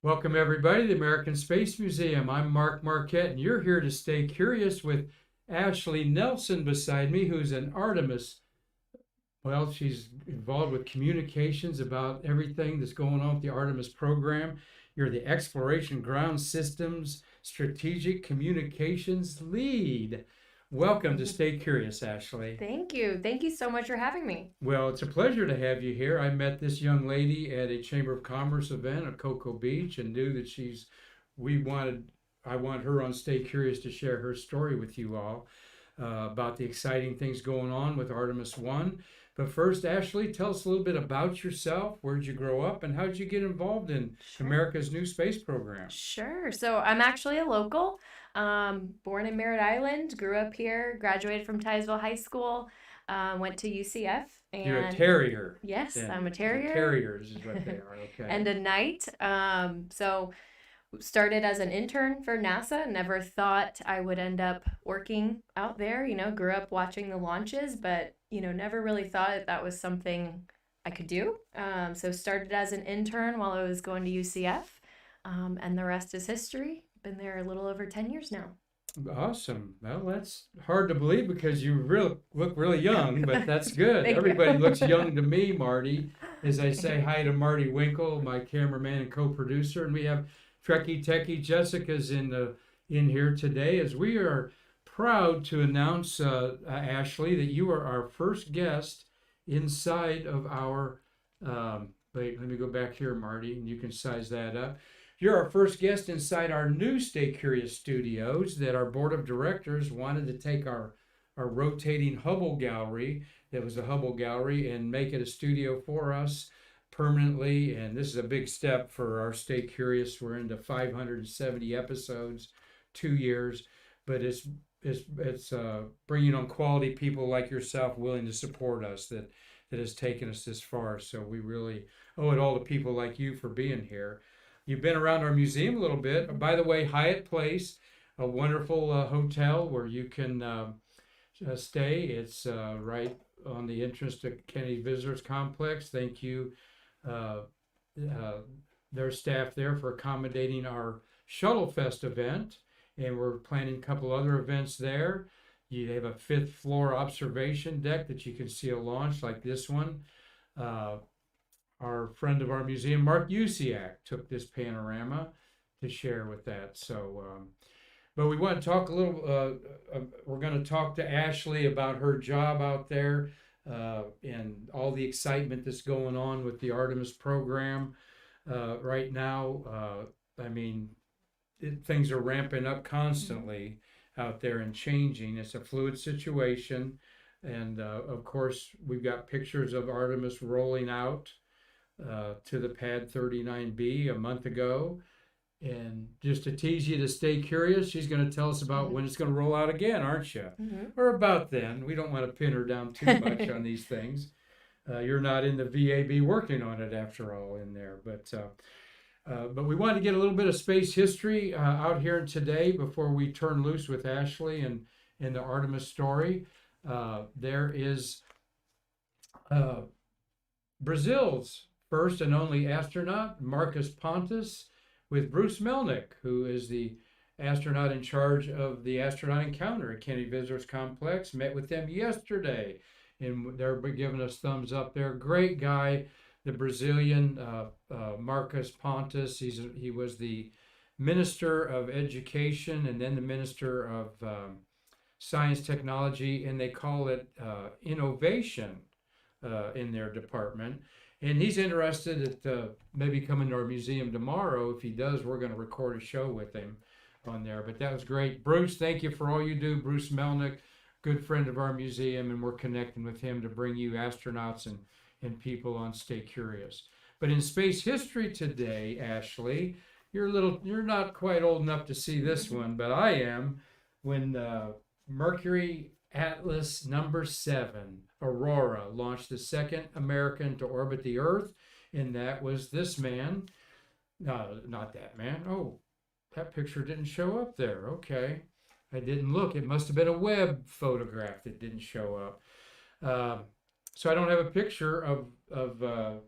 Welcome, everybody, to the American Space Museum. I'm Marquette, and you're here to stay curious with Ashley Nelsen beside me, who's an Artemis. Well, she's involved with communications about everything that's going on with the Artemis program. You're the Exploration Ground Systems Strategic Communications Lead. Welcome to Stay Curious, Ashley. Thank you. Thank you so much for having me. Well, it's a pleasure to have you here. I met this young lady at a Chamber of Commerce event at Cocoa Beach and knew that we wanted, I want her on Stay Curious to share her story with you all about the exciting things going on with Artemis 1. But first, Ashley, tell us a little bit about yourself. Where'd you grow up and how'd you get involved in Sure. America's new space program? Sure. So I'm actually a local, born in Merritt Island, grew up here, graduated from Titusville High School, went to UCF, You're a and terrier. yes, Then I'm a the terrier terriers is what they are. Okay. and a knight. So started as an intern for NASA. Never thought I would end up working out there. Grew up watching the launches, but never really thought that was something I could do. So started as an intern while I was going to UCF, and the rest is history. Been there a little over 10 years now. Awesome. Well, that's hard to believe because you look really young, but that's good. Thank Everybody you. looks young to me, Marty, as I say hi to Marty Winkle, my cameraman and co-producer, and we have Trekkie Techie Jessica's in here today as we are proud to announce, Ashley, that you are our first guest inside of our. Wait, let me go back here, Marty, and you can size that up. You're our first guest inside our new Stay Curious studios that our board of directors wanted to take our rotating Hubble gallery, that was the Hubble gallery, and make it a studio for us permanently. And this is a big step for our Stay Curious. We're into 570 episodes, 2 years, but it's bringing on quality people like yourself willing to support us that has taken us this far. So we really owe it all to people like you for being here. You've been around our museum a little bit. By the way, Hyatt Place, a wonderful hotel where you can stay. It's right on the entrance to Kennedy Visitors Complex. Thank you, uh, uh, their staff there, for accommodating our Shuttle Fest event. And we're planning a couple other events there. You have a fifth floor observation deck that you can see a launch like this one. Uh, our friend of our museum, Mark Usiak, took this panorama to share with that. So, but we want to talk a little. We're going to talk to Ashley about her job out there and all the excitement that's going on with the Artemis program right now. I mean, things are ramping up constantly out there and changing. It's a fluid situation. And of course, we've got pictures of Artemis rolling out to the pad 39B a month ago. And just to tease you to stay curious, she's going to tell us about when it's going to roll out again, aren't you? Mm-hmm. Or about then. We don't want to pin her down too much on these things. You're not in the VAB working on it after all in there. But we wanted to get a little bit of space history out here today before we turn loose with Ashley and the Artemis story. There is Brazil's first and only astronaut, Marcus Pontus, with Bruce Melnick, who is the astronaut in charge of the astronaut encounter at Kennedy Visitors Complex. Met with them yesterday, and they're giving us thumbs up there. Great guy, the Brazilian Marcus Pontus. He was the Minister of Education and then the Minister of Science Technology, and they call it innovation in their department. And he's interested at maybe coming to our museum tomorrow. If he does, we're going to record a show with him on there. But that was great. Bruce, thank you for all you do. Bruce Melnick, good friend of our museum, and we're connecting with him to bring you astronauts and people on Stay Curious. But in space history today, Ashley, you're not quite old enough to see this one, but I am. When Mercury Atlas #7, Aurora, launched the second American to orbit the Earth, and that was this man. No, not that man. Oh, that picture didn't show up there. Okay. I didn't look. It must have been a web photograph that didn't show up. So I don't have a picture of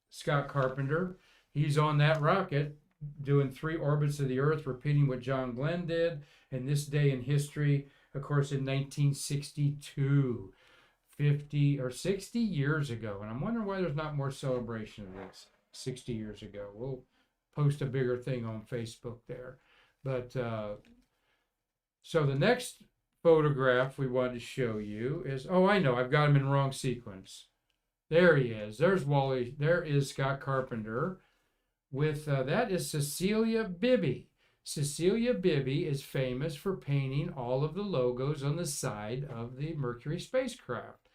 Scott Carpenter. He's on that rocket doing 3 orbits of the Earth, repeating what John Glenn did. And this day in history, of course, in 1962, 50 or 60 years ago. And I'm wondering why there's not more celebration of this 60 years ago. We'll post a bigger thing on Facebook there. But so the next photograph we wanted to show you is, oh, I know, I've got him in wrong sequence. There he is. There's Wally. There is Scott Carpenter with, that is Cecilia Bibby. Cecilia Bibby is famous for painting all of the logos on the side of the Mercury spacecraft.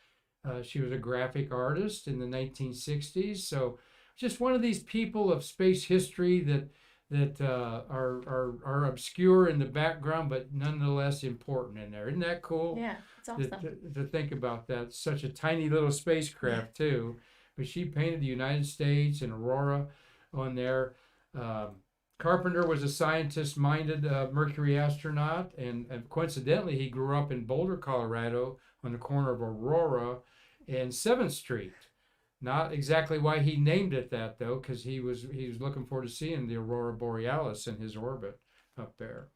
She was a graphic artist in the 1960s. So just one of these people of space history that are obscure in the background, but nonetheless important in there. Isn't that cool? Yeah, it's awesome. To think about that. Such a tiny little spacecraft too. But she painted the United States and Aurora on there. Carpenter was a scientist-minded Mercury astronaut, and coincidentally, he grew up in Boulder, Colorado, on the corner of Aurora and 7th Street. Not exactly why he named it that, though, because he was looking forward to seeing the Aurora Borealis in his orbit up there.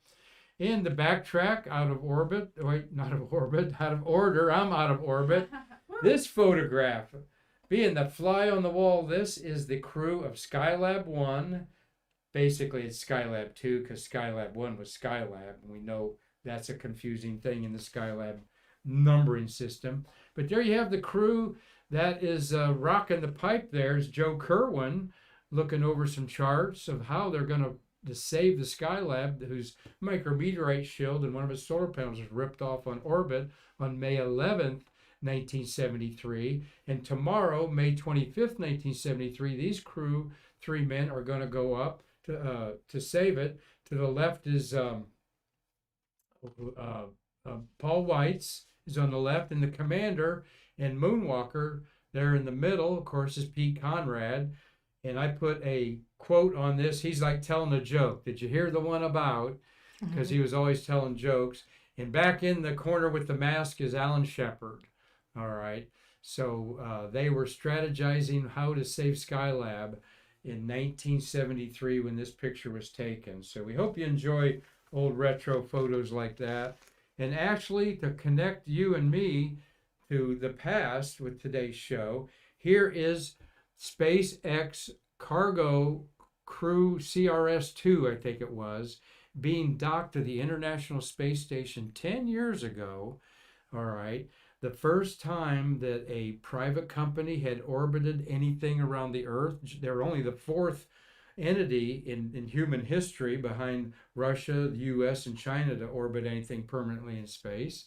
In the backtrack, out of orbit, wait, not of orbit, out of order, I'm out of orbit. This photograph, being the fly on the wall, this is the crew of Skylab 1. Basically, it's Skylab 2 because Skylab 1 was Skylab, and we know that's a confusing thing in the Skylab numbering system. But there you have the crew. That is rocking the pipe. There's Joe Kerwin looking over some charts of how they're going to save the Skylab, whose micrometeorite shield and one of its solar panels was ripped off on orbit on May 11th, 1973. And tomorrow, May 25th, 1973, these crew, 3 men, are going to go up to save it. To the left is Paul Weitz is on the left, and the commander and Moonwalker there in the middle, of course, is Pete Conrad. And I put a quote on this. He's like telling a joke. Did you hear the one about? Because he was always telling jokes. And back in the corner with the mask is Alan Shepard. All right. So they were strategizing how to save Skylab in 1973 when this picture was taken. So we hope you enjoy old retro photos like that. And actually, to connect you and me to the past with today's show, here is SpaceX Cargo Crew CRS-2, I think it was, being docked to the International Space Station 10 years ago. All right. The first time that a private company had orbited anything around the Earth. They were only the 4th entity in human history behind Russia, the US, and China to orbit anything permanently in space.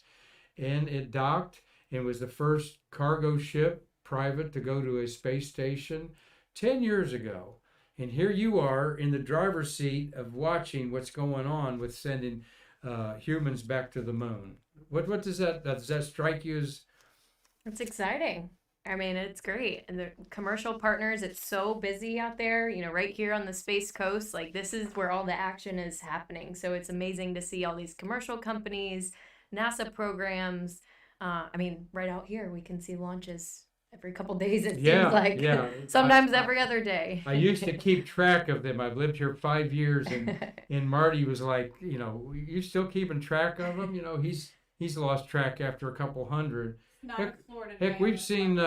And it docked and was the first cargo ship, private, to go to a space station 10 years ago. And here you are in the driver's seat of watching what's going on with sending humans back to the moon. What does that strike you as? It's exciting. I mean, it's great. And the commercial partners, it's so busy out there, right here on the Space Coast. Like, this is where all the action is happening. So it's amazing to see all these commercial companies, NASA programs. I mean, right out here, we can see launches every couple days, it seems like. Yeah. Sometimes every other day. I used to keep track of them. I've lived here 5 years, and Marty was like, you still keeping track of them? He's lost track after a couple hundred. Heck, we've seen,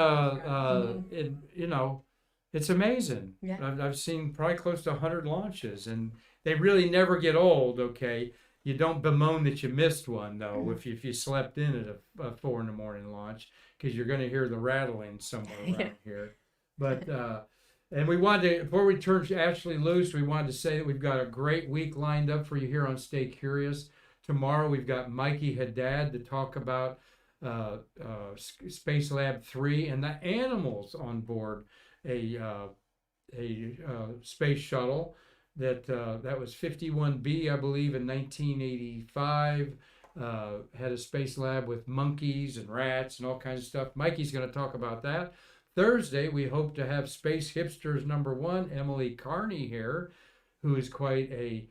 it's amazing. Yeah. I've seen probably close to 100 launches, and they really never get old, okay? You don't bemoan that you missed one, though, if you slept in at a 4 in the morning launch, because you're going to hear the rattling somewhere around here. But, and we wanted to, before we turn Ashley loose, we wanted to say that we've got a great week lined up for you here on Stay Curious. Tomorrow we've got Mikey Haddad to talk about Space Lab 3 and the animals on board a space shuttle that was 51B, I believe, in 1985. Had a space lab with monkeys and rats and all kinds of stuff. Mikey's going to talk about that. Thursday, we hope to have Space Hipsters #1, Emily Carney here, who is quite a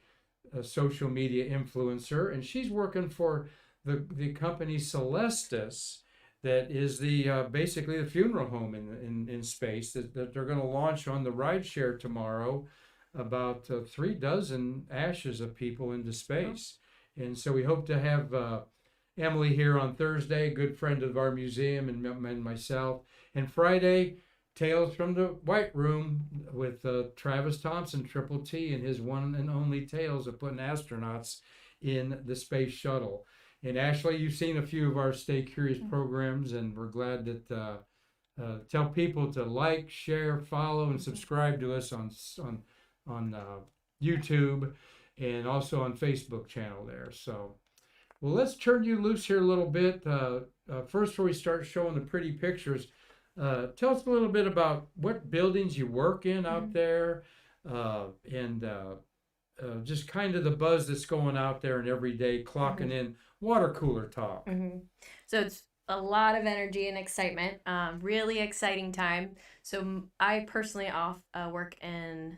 social media influencer, and she's working for the company Celestis, that is the basically the funeral home in space that they're going to launch on the rideshare tomorrow. about 3 dozen ashes of people into space. And so we hope to have Emily here on Thursday, a good friend of our museum, and myself. And Friday, Tales from the White Room with Travis Thompson, Triple T, and his one and only tales of putting astronauts in the space shuttle. And Ashley, you've seen a few of our Stay Curious programs, and we're glad that tell people to like, share, follow, and subscribe to us on YouTube and also on Facebook channel there. So, well, let's turn you loose here a little bit. First, before we start showing the pretty pictures, tell us a little bit about what buildings you work in out there, and just kind of the buzz that's going out there and every day clocking in water cooler talk. So it's a lot of energy and excitement. Really exciting time. So I personally work in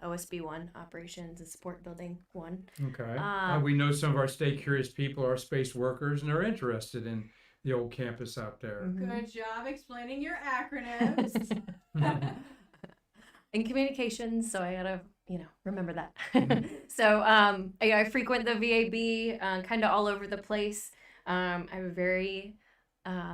OSB 1, Operations and Support Building 1. Okay. We know some of our Stay Curious people are space workers and are interested in the old campus out there. Good job explaining your acronyms. In communications, so I gotta, remember that. So I frequent the VAB kind of all over the place. I have a very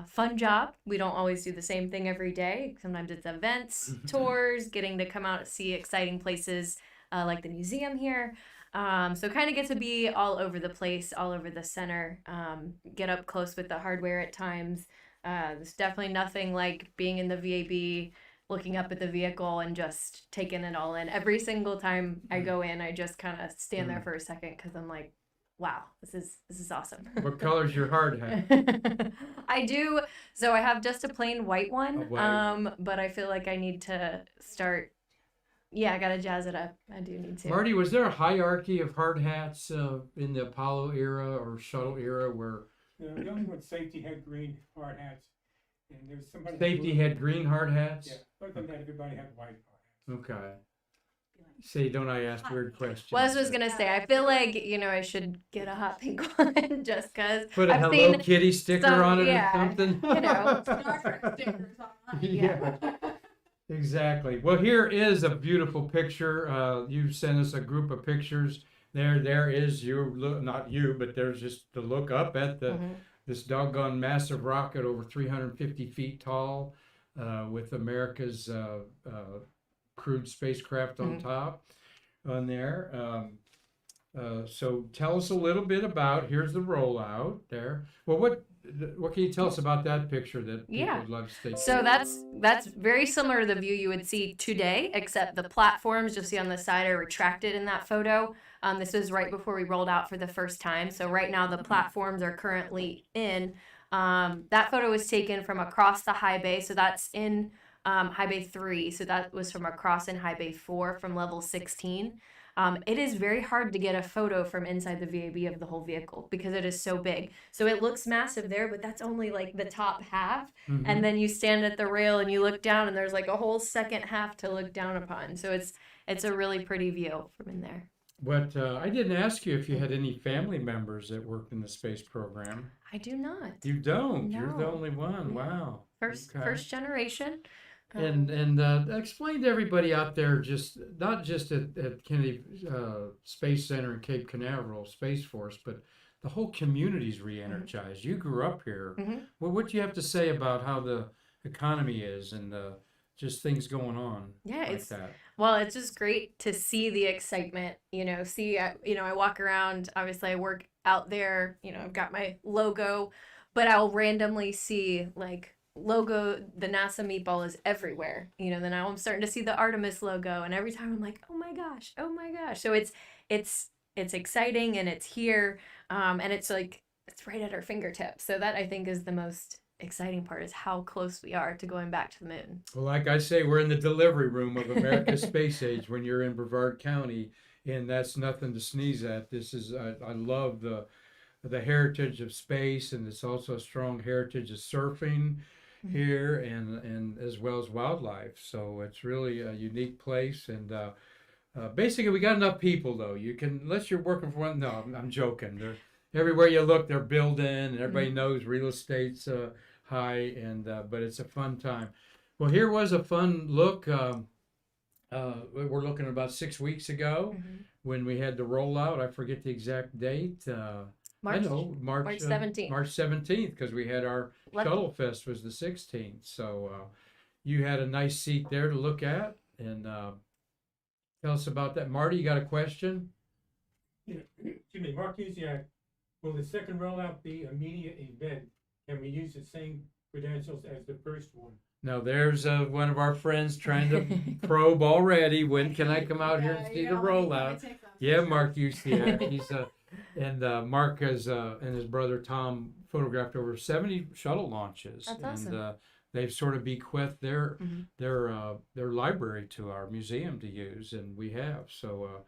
fun job. We don't always do the same thing every day. Sometimes it's events, tours, getting to come out and see exciting places like the museum here. So kind of get to be all over the place, all over the center, get up close with the hardware at times. There's definitely nothing like being in the VAB, looking up at the vehicle and just taking it all in. Every single time I go in, I just kind of stand there for a second because I'm like, wow, this is awesome. What color's your hard hat? I do. So I have just a plain white one. White. But I feel like I need to start. Yeah, I gotta jazz it up. I do need to. Marty, was there a hierarchy of hard hats in the Apollo era or shuttle era where The only one, safety had green hard hats, and there was somebody. safety had green hard hats? Yeah, but then everybody had white hard hats. Okay. See, don't I ask weird questions? Well, I was just gonna say, I feel like I should get a hot pink one just because. Put a I've Hello seen Kitty sticker some- on it yeah, or something? Star Trek stickers on. Yeah. Exactly. Well, here is a beautiful picture. You sent us a group of pictures. There is you, not you, but there's just to look up at this doggone massive rocket over 350 feet tall, with America's crewed spacecraft on top on there. So tell us a little bit about, here's the rollout there. Well, what can you tell us about that picture that people would love to see? So that's very similar to the view you would see today, except the platforms you'll see on the side are retracted in that photo. This was right before we rolled out for the first time. So right now the platforms are currently in. That photo was taken from across the high bay. So that's in high bay 3. So that was from across in high bay 4 from level 16. It is very hard to get a photo from inside the VAB of the whole vehicle because it is so big. So it looks massive there, but that's only like the top half. And then you stand at the rail and you look down and there's like a whole second half to look down upon. So it's a really pretty view from in there. But I didn't ask you if you had any family members that worked in the space program. I do not. You don't. No. You're the only one. Yeah. Wow. First Okay. first generation. And explain to everybody out there, just not just at Kennedy Space Center and Cape Canaveral Space Force, but the whole community's re-energized. You grew up here. Well, what do you have to say about how the economy is and just things going on? Yeah, like it's that. Well, it's just great to see the excitement, I walk around, obviously I work out there, I've got my logo, but I'll randomly see like logo, the NASA meatball is everywhere, then now I'm starting to see the Artemis logo, and every time I'm like, oh my gosh. So it's exciting and it's here, and it's like, it's right at our fingertips. So that I think is the most exciting part, is how close we are to going back to the moon. Well, like I say, we're in the delivery room of America's space age when you're in Brevard County, and that's nothing to sneeze at. This is, I love the heritage of space, and it's also a strong heritage of surfing here, and as well as wildlife. So it's really a unique place, and basically we got enough people though. You can, unless you're working for one. No, I'm joking. They're everywhere you look, they're building, and everybody knows real estate's high, and but it's a fun time. Well, here was a fun look we're looking at about 6 weeks ago Mhm. when we had the rollout. I forget the exact date. I March know March 17th. March 17th, because we had our Let- Shuttle Fest was the 16th. So you had a nice seat there to look at, and tell us about that. Marty, you got a question? Yeah, excuse me, Mark Usiak, will the second rollout be a media event? Can we use the same credentials as the first one? Now there's one of our friends trying to probe already. When can I come out here and see the rollout? Yeah, Mark Usiak. He's and Mark has and his brother Tom photographed over 70 shuttle launches. That's awesome. And they've sort of bequeathed their Mhm. their library to our museum to use, and we have. So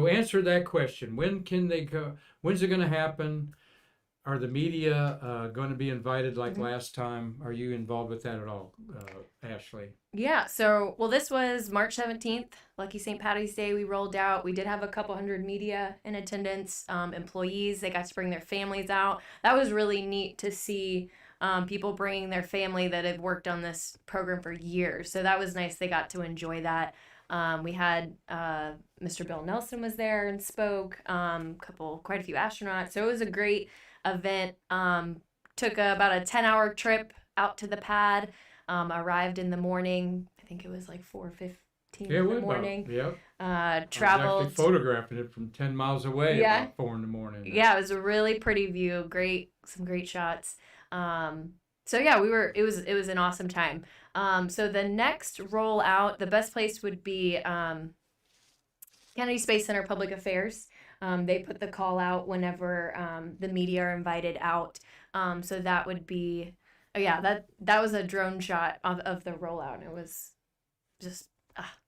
answer that question. When can they go? When's it going to happen? Are the media going to be invited like Mhm. last time? Are you involved with that at all, Ashley? Yeah, so, well, this was March 17th, lucky St. Patty's Day. We rolled out. We did have a couple hundred media in attendance, employees. They got to bring their families out. That was really neat to see people bringing their family that had worked on this program for years. So that was nice. They got to enjoy that. We had Mr. Bill Nelsen was there and spoke, quite a few astronauts. So it was a great event. Took about a 10-hour trip out to the pad. Arrived in the morning. I think it was like 4:15 Yeah, in what the about? morning. Yep. I was actually Traveled. photographing it from 10 miles away Yeah. about 4 in the morning. Yeah, it was a really pretty view. Some great shots. So yeah, it was an awesome time. So the next rollout, the best place would be Kennedy Space Center Public Affairs. They put the call out whenever the media are invited out. So that would be, oh yeah, that was a drone shot of the rollout. And it was just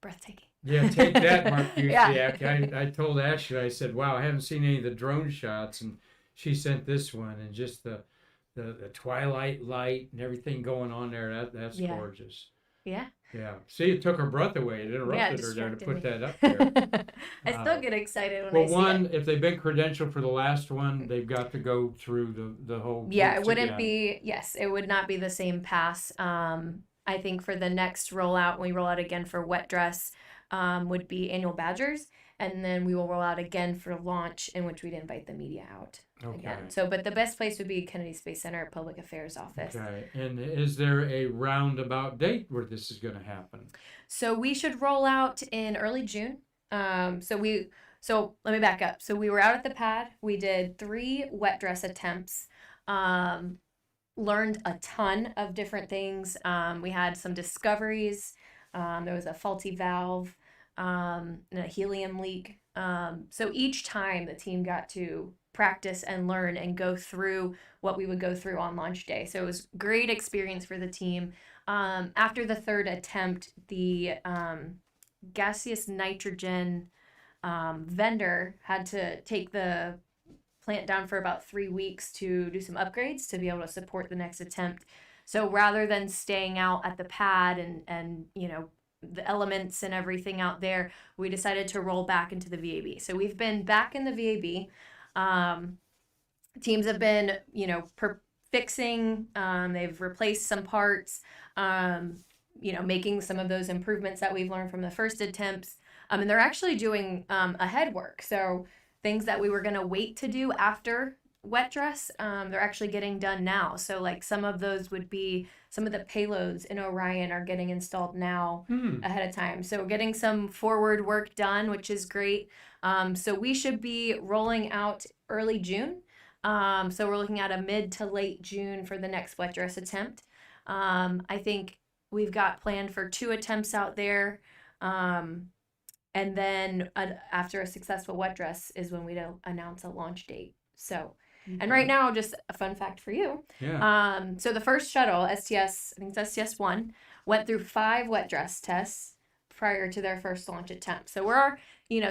breathtaking. Yeah, take that, Mark Yeah. Usiak. I told Ashley, I said, wow, I haven't seen any of the drone shots, and she sent this one, and just the twilight light and everything going on there. That's Yeah. gorgeous. Yeah. Yeah. See, it took her breath away. It interrupted her there to distracted put me. that up there. I still get excited when Well, I see one, it. if they've been credentialed for the last one, they've got to go through the whole. Yeah, it hoops wouldn't again. be, yes, it would not be the same pass. I think for the next rollout, when we roll out again for wet dress, would be annual badgers. And then we will roll out again for launch, in which we'd invite the media out Okay. again. So, but the best place would be Kennedy Space Center Public Affairs Office. Okay. And is there a roundabout date where this is going to happen? So we should roll out in early June. So let me back up. So we were out at the pad. We did 3 wet dress attempts. Learned a ton of different things. We had some discoveries. There was a faulty valve, and a helium leak. So each time the team got to practice and learn and go through what we would go through on launch day. So it was great experience for the team. After the 3rd attempt, the gaseous nitrogen vendor had to take the plant down for about 3 weeks to do some upgrades to be able to support the next attempt. So rather than staying out at the pad and the elements and everything out there, we decided to roll back into the VAB. So we've been back in the VAB. Teams have been, fixing, they've replaced some parts, making some of those improvements that we've learned from the first attempts. And they're actually doing ahead work. So things that we were going to wait to do after wet dress, they're actually getting done now. So like some of those would be some of the payloads in Orion are getting installed now ahead of time. So we're getting some forward work done, which is great. So we should be rolling out early June. So we're looking at a mid to late June for the next wet dress attempt. I think we've got planned for 2 attempts out there. And then after a successful wet dress is when we'd announce a launch date. So, and right now, just a fun fact for you. Yeah. So the first shuttle, STS, I think it's STS-1, went through 5 wet dress tests prior to their first launch attempt. So we're,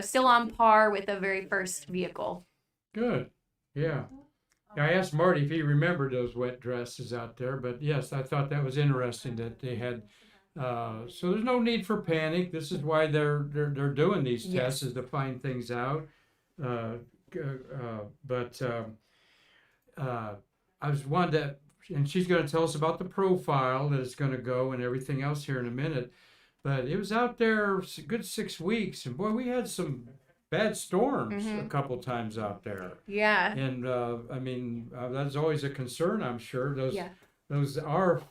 still on par with the very first vehicle. Good. Yeah. I asked Marty if he remembered those wet dresses out there, but yes, I thought that was interesting that they had. So there's no need for panic. This is why they're doing these tests, is to find things out. I was wanted to, and she's going to tell us about the profile that it's going to go and everything else here in a minute. but it was out there a good 6 weeks, and boy, we had some bad storms a couple times out there. Yeah. And I mean, that's always a concern, I'm sure. Yeah. Those are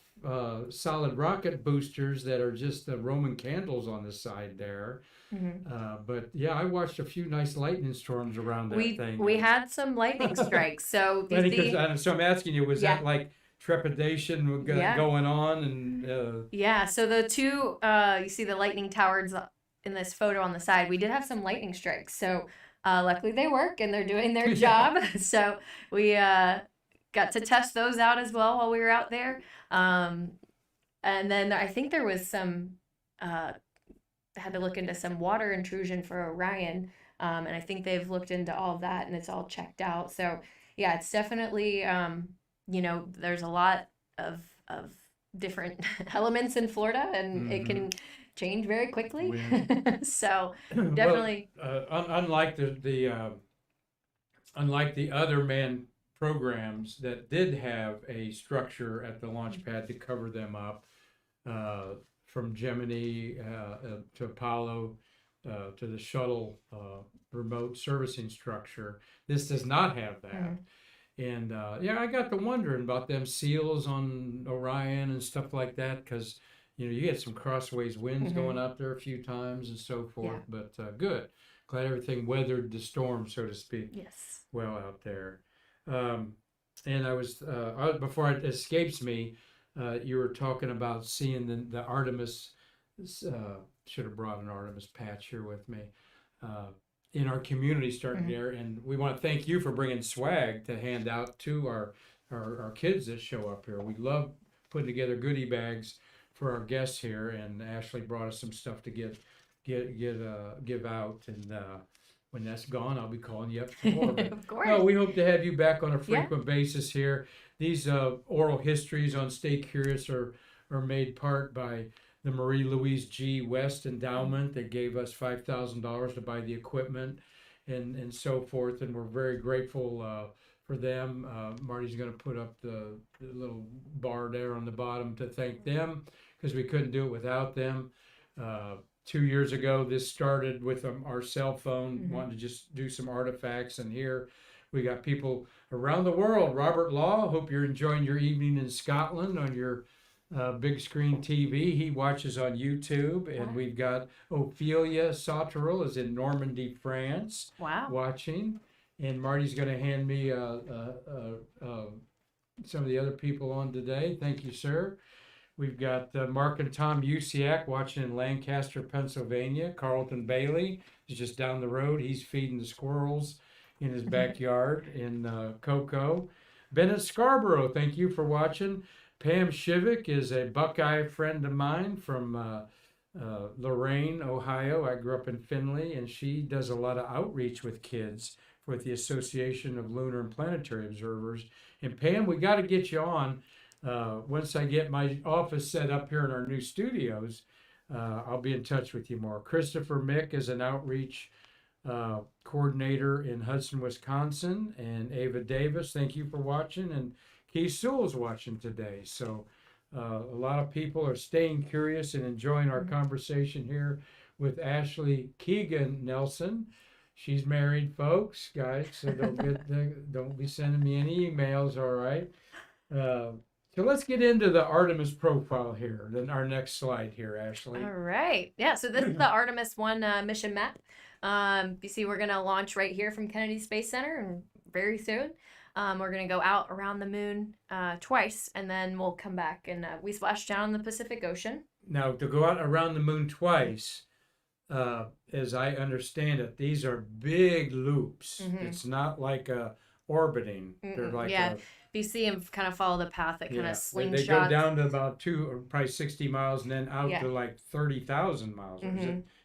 solid rocket boosters that are just the Roman candles on the side there. But yeah, I watched a few nice lightning storms around that thing. We had some lightning strikes. So So I'm asking you, was Yeah. that like trepidation Yeah. going on? And yeah, so the two you see the lightning towers in this photo on the side. We did have some lightning strikes. So luckily they work and they're doing their job. So we got to test those out as well while we were out there. And then I think there was some had to look into some water intrusion for Orion. And I think they've looked into all of that and it's all checked out. So yeah, it's definitely there's a lot of different elements in Florida and it can change very quickly. So definitely unlike unlike the other manned programs that did have a structure at the launch pad to cover them up, from Gemini to Apollo to the shuttle remote servicing structure, this does not have that. And I got to wondering about them seals on Orion and stuff like that, because you get some crossways winds going out there a few times and so forth. But good, glad everything weathered the storm, so to speak. Yes. Well out there. And I was before it escapes me, you were talking about seeing the Artemis. Should have brought an Artemis patch here with me. In our community starting there, and we want to thank you for bringing swag to hand out to our kids that show up here. We love putting together goodie bags for our guests here, and Ashley brought us some stuff to give out, and when that's gone, I'll be calling you up for more. Of course. No, we hope to have you back on a frequent basis here. These oral histories on Stay Curious are made part by the Marie Louise G. West Endowment that gave us $5,000 to buy the equipment and so forth, and we're very grateful for them. Marty's going to put up the little bar there on the bottom to thank them, because we couldn't do it without them. 2 years ago, this started with our cell phone, wanting to just do some artifacts, and here we got people around the world. Robert Law, hope you're enjoying your evening in Scotland on your big screen TV. He watches on YouTube, and we've got Ophelia Sauterelle is in Normandy, France, watching. And Marty's going to hand me some of the other people on today. Thank you, sir. We've got Mark and Tom Usiak watching in Lancaster, Pennsylvania. Carlton Bailey is just down the road. He's feeding the squirrels in his backyard in Cocoa. Bennett Scarborough, thank you for watching. Pam Shivik is a Buckeye friend of mine from Lorain, Ohio. I grew up in Findlay, and she does a lot of outreach with kids with the Association of Lunar and Planetary Observers. And Pam, we got to get you on. Once I get my office set up here in our new studios, I'll be in touch with you more. Christopher Mick is an outreach coordinator in Hudson, Wisconsin. And Ava Davis, thank you for watching. And Keith Sewell's watching today. So a lot of people are staying curious and enjoying our conversation here with Ashley Keegan Nelsen. She's married, folks, guys, so don't be sending me any emails, all right? So let's get into the Artemis profile here, then our next slide here, Ashley. All right. Yeah, so this is the Artemis 1 mission map. You see we're going to launch right here from Kennedy Space Center and very soon. We're going to go out around the moon twice, and then we'll come back, and we splash down in the Pacific Ocean. Now, to go out around the moon twice, as I understand it, these are big loops. It's not like orbiting. They're like if you see them kind of follow the path that kind of slingshots. They go down to about probably 60 miles, and then out to like 30,000 miles.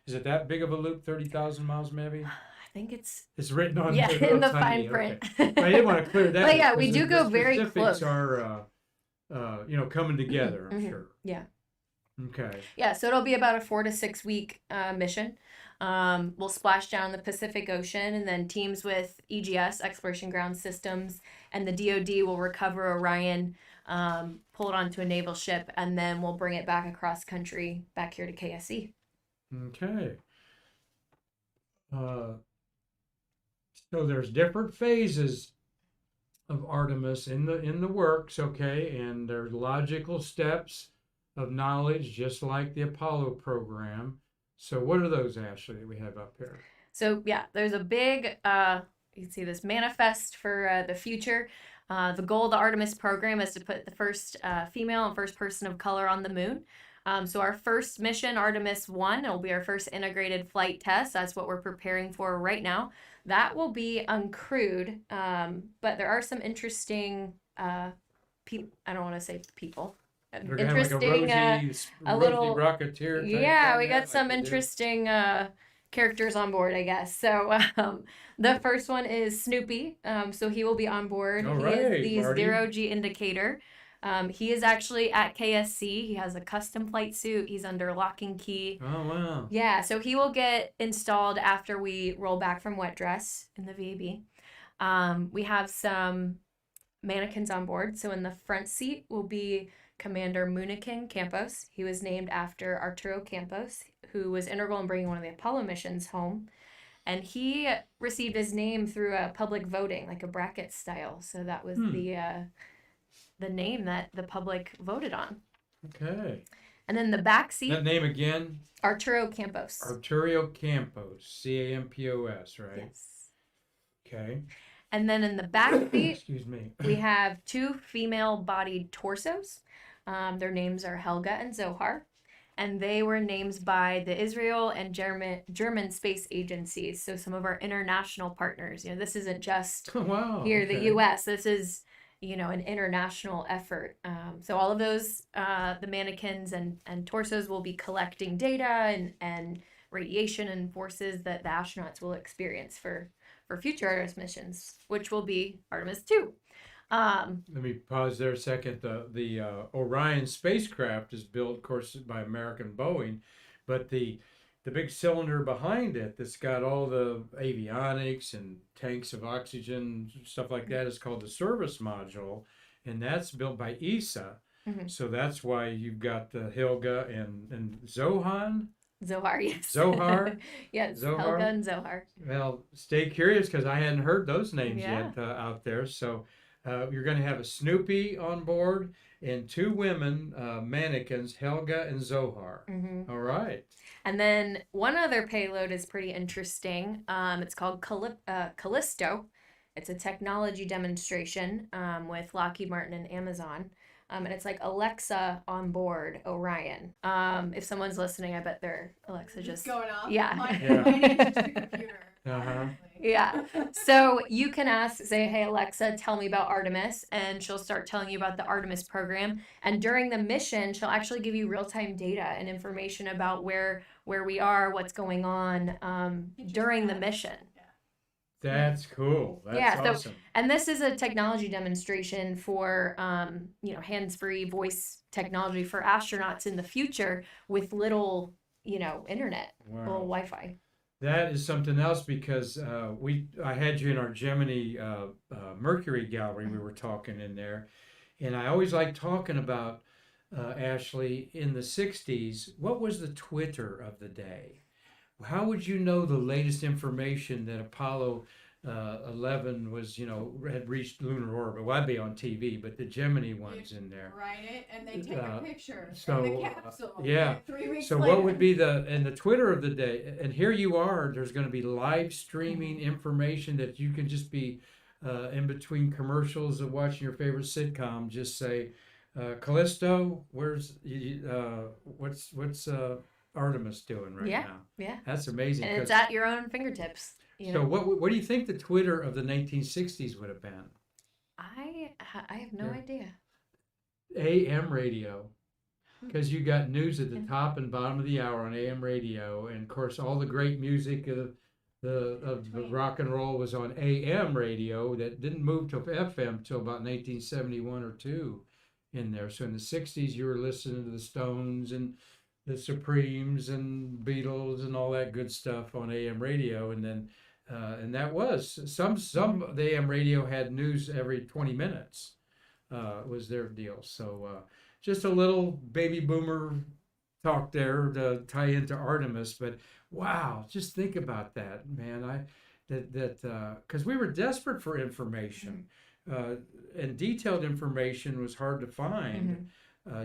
Is it that big of a loop? 30,000 miles, maybe? I think it's written on in the fine print. Okay. I didn't want to clear that. But yeah, we do go very close. The specifics are, coming together, I'm sure. Yeah. Okay. Yeah, so it'll be about a 4 to 6 week mission. We'll splash down the Pacific Ocean, and then teams with EGS, Exploration Ground Systems, and the DoD will recover Orion pull it onto a naval ship, and then we'll bring it back across country back here to KSC. Okay. So there's different phases of Artemis in the works, okay, and there's logical steps of knowledge, just like the Apollo program. So what are those, Ashley, that we have up here? So yeah, there's a big, you can see this manifest for the future. The goal of the Artemis program is to put the first female and first person of color on the moon. So our first mission, Artemis I, will be our first integrated flight test. That's what we're preparing for right now. That will be uncrewed, but there are some interesting, I don't want to say people. They're gonna have like a rosy little rocketeer type yeah, thing we there, got some like they do. interesting characters on board, I guess. So the first one is Snoopy. So he will be on board. All He right, is the Marty. zero-G indicator. He is actually at KSC. He has a custom flight suit. He's under lock and key. Oh wow. Yeah, so he will get installed after we roll back from wet dress in the VAB. We have some mannequins on board. So in the front seat will be Commander Munikin Campos. He was named after Arturo Campos, who was integral in bringing one of the Apollo missions home. And he received his name through a public voting, like a bracket style. So that was the name that the public voted on. Okay. And then the back seat, That name again? Arturo Campos. Arturo Campos, Campos, right? Yes. Okay. And then in the back seat, Excuse me. we have two female-bodied torsos. Their names are Helga and Zohar, and they were named by the Israel and German space agencies. So some of our international partners. This isn't just Wow. here, okay. the U.S. This is an international effort. So all of those, the mannequins and torsos will be collecting data and radiation and forces that the astronauts will experience for future Artemis missions, which will be Artemis II. Let me pause there a second. The Orion spacecraft is built, of course, by American Boeing, but the big cylinder behind it that's got all the avionics and tanks of oxygen, stuff like that, is called the service module, and that's built by ESA. Mhm. So that's why you've got Hilga and Zohan. Zohar, yes. Zohar? Yes, Zohar? Helga and Zohar. Well, stay curious because I hadn't heard those names Yeah. yet out there. So you're going to have a Snoopy on board and two women mannequins, Helga and Zohar. Mm-hmm. All right. And then one other payload is pretty interesting. It's called Callisto. It's a technology demonstration with Lockheed Martin and Amazon. And it's like Alexa on board Orion. If someone's listening, I bet their Alexa just going off. Yeah. Mine Yeah. is just a computer. Uh-huh. Yeah. So you can say, hey, Alexa, tell me about Artemis. And she'll start telling you about the Artemis program. And during the mission, she'll actually give you real-time data and information about where we are, what's going on during the mission. That's cool. That's Yeah, so- awesome. And this is a technology demonstration for, hands-free voice technology for astronauts in the future with little, internet, little Wow. Wi-Fi. That is something else because I had you in our Gemini Mercury gallery. We were talking in there, and I always like talking about Ashley in the '60s. What was the Twitter of the day? How would you know the latest information that Apollo 11 was, had reached lunar orbit? Well, I'd be on TV, but the Gemini one's in there. Write it, and they take a picture so, in the capsule. yeah. Like 3 weeks So later. what would be the Twitter of the day? And here you are, there's going to be live streaming information that you can just be in between commercials of watching your favorite sitcom. Just say, Callisto, what's Artemis doing right now? Yeah. That's amazing. And it's 'cause- at your own fingertips. so what do you think the Twitter of the 1960s would have been? I have no Yeah. idea. AM radio, because you got news at the top and bottom of the hour on AM radio, and of course all the great music of the rock and roll was on AM radio that didn't move to FM till about 1971 or two in there. So in the 60s you were listening to the Stones and the Supremes and Beatles and all that good stuff on AM radio, and then and that was some the AM radio had news every 20 minutes. was their deal. So just a little baby boomer talk there to tie into Artemis. But wow, just think about that, man. Because we were desperate for information, and detailed information was hard to find.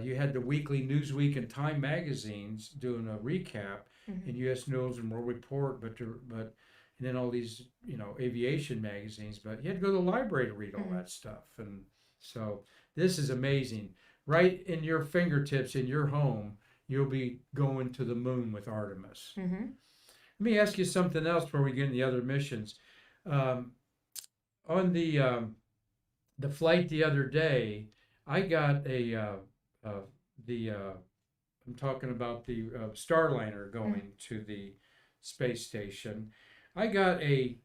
You had the weekly Newsweek and Time magazines doing a recap, and U.S. News and World Report, but and then all these aviation magazines. But you had to go to the library to read all that stuff, and so this is amazing. Right in your fingertips, in your home, you'll be going to the moon with Artemis. Let me ask you something else before we get into the other missions. On the flight the other day, I got I'm talking about the Starliner going to the space station. I got a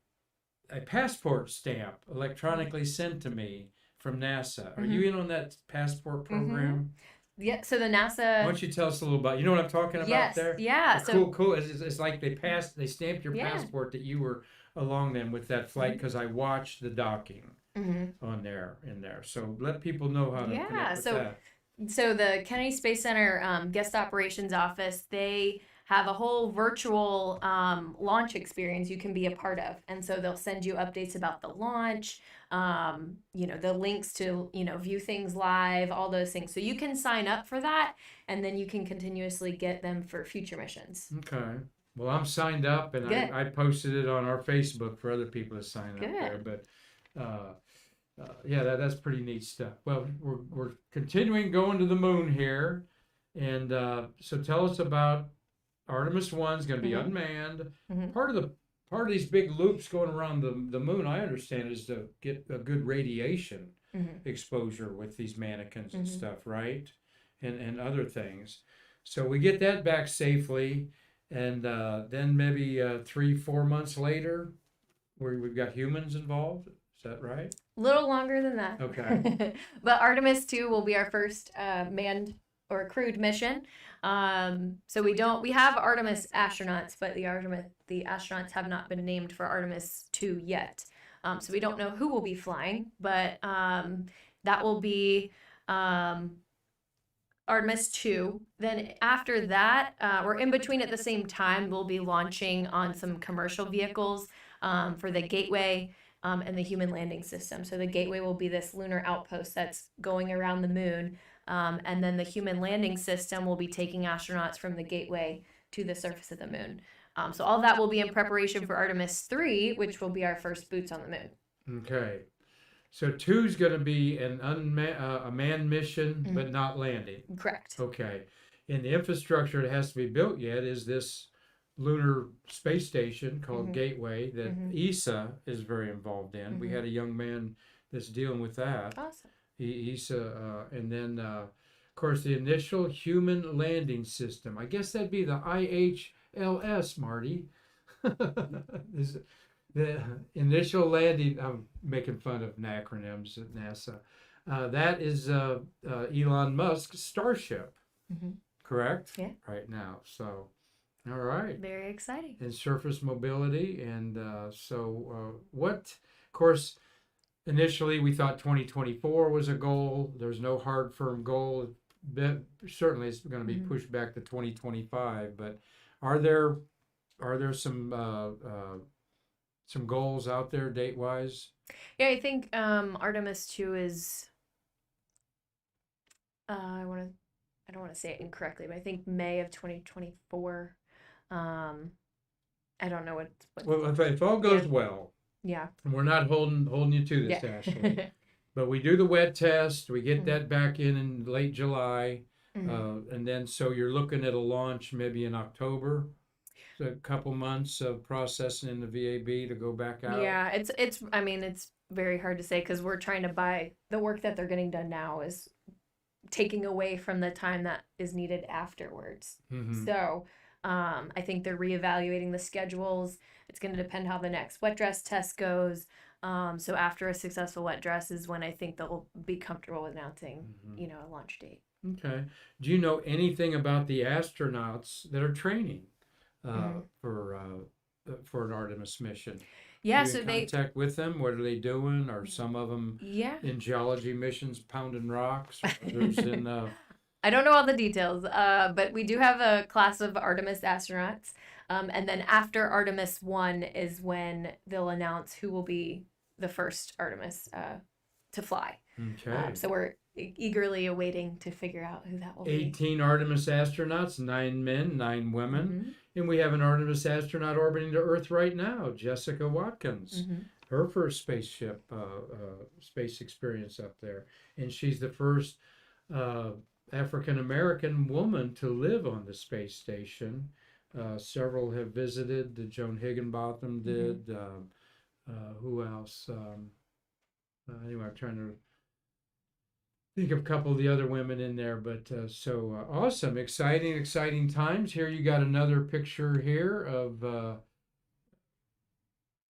passport stamp electronically sent to me from NASA. Are you in on that passport program? Yeah, so the NASA. Why don't you tell us a little about? You know what I'm talking about Yes, there? yeah. So Cool. It's like they stamped your passport that you were along them with that flight, because I watched the docking on there in there. So let people know how to connect with that. So the Kennedy Space Center Guest Operations Office, they have a whole virtual launch experience you can be a part of. And so they'll send you updates about the launch, the links to, view things live, all those things. So you can sign up for that, and then you can continuously get them for future missions. Okay. Well, I'm signed up, and I posted it on our Facebook for other people to sign up there. But that's pretty neat stuff. Well, we're continuing going to the moon here, and so tell us about Artemis 1 is going to be unmanned. Part of these big loops going around the moon, I understand, is to get a good radiation exposure with these mannequins and stuff, right? And other things. So we get that back safely, and then maybe 3-4 months later, we've got humans involved. Is that right? A little longer than that. Okay. But Artemis II will be our first manned or crewed mission. So we have Artemis astronauts, but the astronauts have not been named for Artemis II yet. So we don't know who will be flying, but that will be Artemis II. Then after that, we're in between at the same time. We'll be launching on some commercial vehicles for the Gateway and the Human Landing System. So the Gateway will be this lunar outpost that's going around the moon. And then the Human Landing System will be taking astronauts from the Gateway to the surface of the moon. So all that will be in preparation for Artemis III, which will be our first boots on the moon. Okay. So 2 is going to be a manned mission, but not landing. Correct. Okay. And the infrastructure that has to be built yet is this lunar space station called Gateway that ESA is very involved in. We had a young man that's dealing with that. Awesome. ESA, and then of course the initial human landing system. I guess that'd be the IHLS, Marty. The initial landing. I'm making fun of acronyms at NASA. That is Elon Musk's Starship, correct? Yeah. Right now. So, all right. Very exciting. And surface mobility, and what? Of course. Initially, we thought 2024 was a goal. There's no hard, firm goal. Certainly, it's going to be pushed back to 2025. But are there some goals out there date wise? Yeah, I think Artemis II is. I don't want to say it incorrectly, but I think May of 2024. I don't know what. Well, if all goes well. Yeah. And we're not holding you to this, Ashley. But we do the wet test. We get that back in late July, and then so you're looking at a launch maybe in October. So a couple months of processing in the VAB to go back out. Yeah, it's very hard to say because we're trying to buy the work that they're getting done now is taking away from the time that is needed afterwards. So I think they're reevaluating the schedules. It's going to depend how the next wet dress test goes. So after a successful wet dress is when I think they'll be comfortable with announcing, a launch date. Okay. Do you know anything about the astronauts that are training for an Artemis mission? Yeah, You so in they, contact with them? What are they doing? Are some of them yeah. in geology missions pounding rocks? Or others in I don't know all the details, but we do have a class of Artemis astronauts. And then after Artemis 1 is when they'll announce who will be the first Artemis to fly. okay. So we're eagerly awaiting to figure out who that will be. 18 Artemis astronauts, 9 men, 9 women. Mhm. And we have an Artemis astronaut orbiting to Earth right now, Jessica Watkins. Mhm. Her first spaceship, space experience up there. And she's the first African American woman to live on the space station. Several have visited. Joan Higginbotham did. Who else? Anyway, I'm trying to think of a couple of the other women in there, but so awesome, exciting times. Here you got another picture here of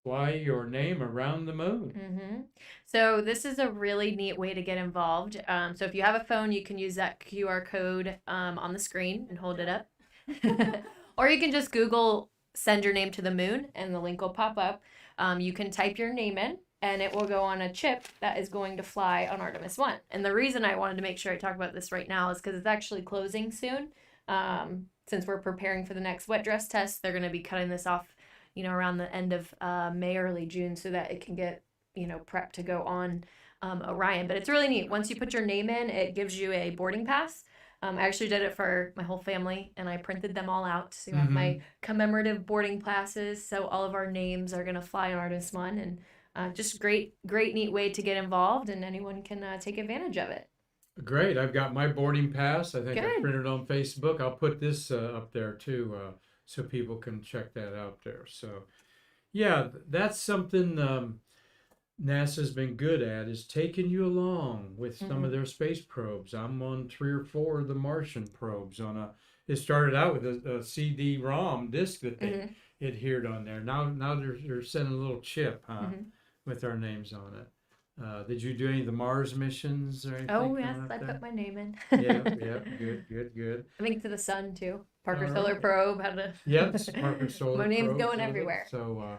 fly your name around the moon. Mm-hmm. So this is a really neat way to get involved. So if you have a phone, you can use that QR code on the screen and hold it up. Or you can just Google "send your name to the moon" and the link will pop up. You can type your name in and it will go on a chip that is going to fly on Artemis 1. And the reason I wanted to make sure I talk about this right now is because it's actually closing soon. Since we're preparing for the next wet dress test, they're going to be cutting this off, around the end of May, early June, so that it can get, prepped to go on Orion. But it's really neat. Once you put your name in, it gives you a boarding pass. I actually did it for my whole family, and I printed them all out. So you have my commemorative boarding passes. So all of our names are going to fly on Artemis 1, and just great, neat way to get involved, and anyone can take advantage of it. Great, I've got my boarding pass. I think I Good. printed on Facebook. I'll put this up there too, so people can check that out there. So, yeah, that's something NASA's been good at, is taking you along with some of their space probes. I'm on 3 or 4 of the Martian probes it started out with a CD-ROM disc that they adhered on there. Now they're sending a little chip, with our names on it. Did you do any of the Mars missions or anything? Oh, yes, coming up I there? put my name in. Yeah, good. I think to the sun, too. Parker All Solar right. Probe had a... Yep, Parker Solar My name's Probe going with it. everywhere. So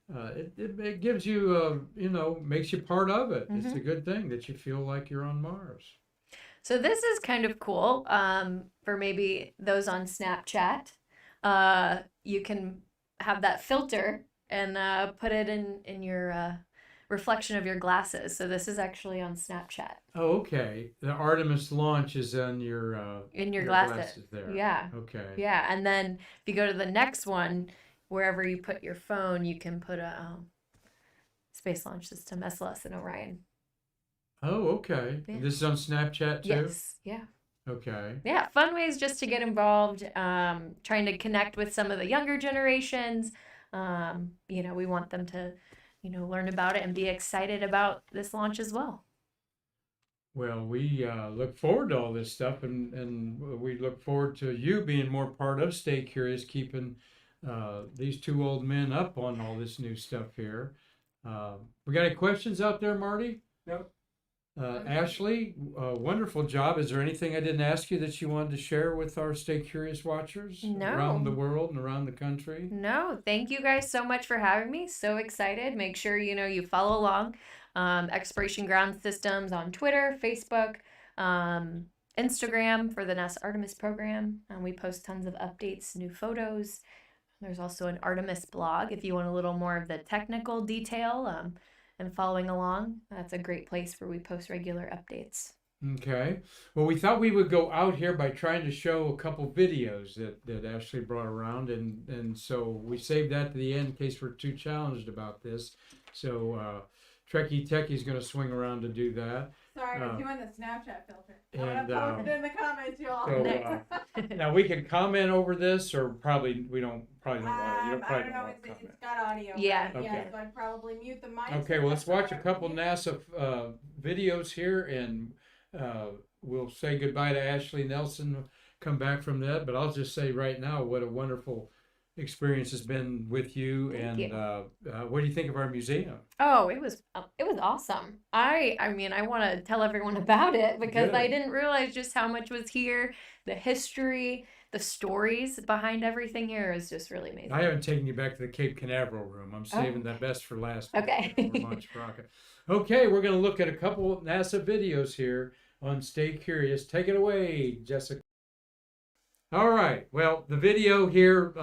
it gives you, makes you part of it. It's a good thing that you feel like you're on Mars. So this is kind of cool for maybe those on Snapchat. You can have that filter and put it in your reflection of your glasses. So this is actually on Snapchat. Oh, okay. The Artemis launch is on your glasses there. Yeah. Okay. Yeah, and then if you go to the next one, wherever you put your phone, you can put a Space Launch System, SLS, and Orion. Oh, okay. Yeah. This is on Snapchat too? Yes. Yeah. Okay. Yeah, fun ways just to get involved, trying to connect with some of the younger generations. We want them to, learn about it and be excited about this launch as well. Well, we look forward to all this stuff, and we look forward to you being more part of Stay Curious, keeping these 2 old men up on all this new stuff here. We got any questions out there, Marty? No. Ashley, wonderful job. Is there anything I didn't ask you that you wanted to share with our Stay Curious watchers around the world and around the country? No, thank you guys so much for having me. So excited. Make sure, you follow along. Exploration Ground Systems on Twitter, Facebook, Instagram for the NASA Artemis Program. We post tons of updates, new photos. There's also an Artemis blog if you want a little more of the technical detail. And following along, that's a great place where we post regular updates. Okay. Well, we thought we would go out here by trying to show a couple videos that Ashley brought around, and so we saved that to the end in case we're too challenged about this. So Trekkie Techie's going to swing around to do that. Sorry, I'm doing the Snapchat filter. I'm and, gonna post it in the comments, y'all. So now we can comment over this, or probably we don't want to. You I don't probably don't know. want to comment. It's got audio. Yeah. Right? Okay. Yeah. So I'd probably mute the mic. Okay, well, let's watch a couple NASA videos here, and we'll say goodbye to Ashley Nelsen, come back from that. But I'll just say right now, what a wonderful experience has been with you. Thank you. What do you think of our museum? Oh, it was awesome. I want to tell everyone about it because Good. I didn't realize just how much was here, the history, the stories behind everything here is just really amazing. I haven't taken you back to the Cape Canaveral room. I'm saving the best for last. Okay. For lunch rocket. Okay, we're going to look at a couple NASA videos here on Stay Curious. Take it away, Jessica. All right. Well, the video here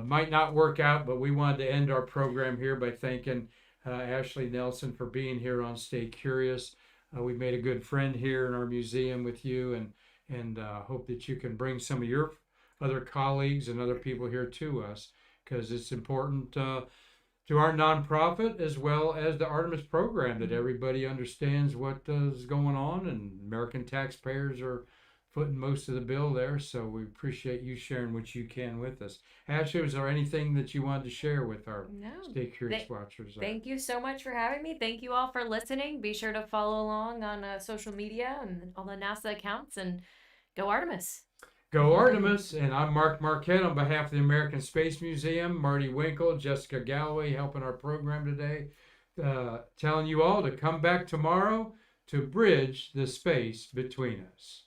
might not work out, but we wanted to end our program here by thanking Ashley Nelsen for being here on Stay Curious. We made a good friend here in our museum with you, and hope that you can bring some of your other colleagues and other people here to us, because it's important to our nonprofit as well as the Artemis program that everybody understands what is going on, and American taxpayers are footing most of the bill there. So we appreciate you sharing what you can with us. Ashley, was there anything that you wanted to share with our Stay Curious watchers? Thank you so much for having me. Thank you all for listening. Be sure to follow along on social media and all the NASA accounts, and go Artemis. Go Artemis. And I'm Mark Marquette on behalf of the American Space Museum, Marty Winkle, Jessica Galloway helping our program today, telling you all to come back tomorrow to bridge the space between us.